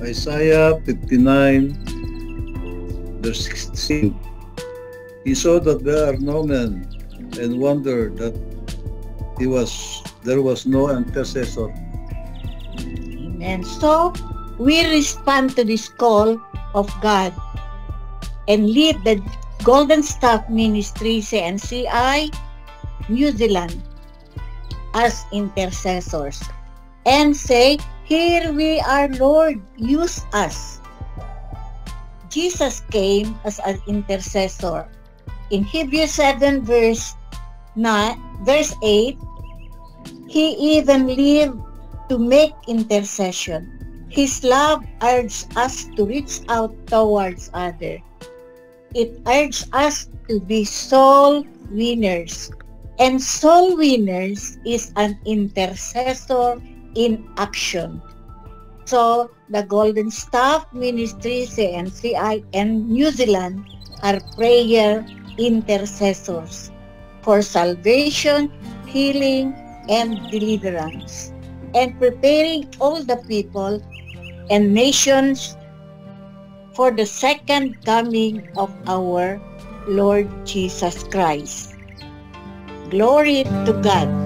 Isaiah 59, verse 16. He saw that there are no men, and wondered that there was no intercessor. Amen. So, we respond to this call of God and lead the Golden Staff Ministry CNCI New Zealand as intercessors and say, "Here we are, Lord, use us." Jesus came as an intercessor. In Hebrews 7 verse 8, He even lived to make intercession. His love urged us to reach out towards others. It urged us to be soul winners. And soul winners is an intercessor in action. So, the Golden Staff Ministry, CNCI, and New Zealand are prayer intercessors for salvation, healing, and deliverance, and preparing all the people and nations for the second coming of our Lord Jesus Christ. Glory to God.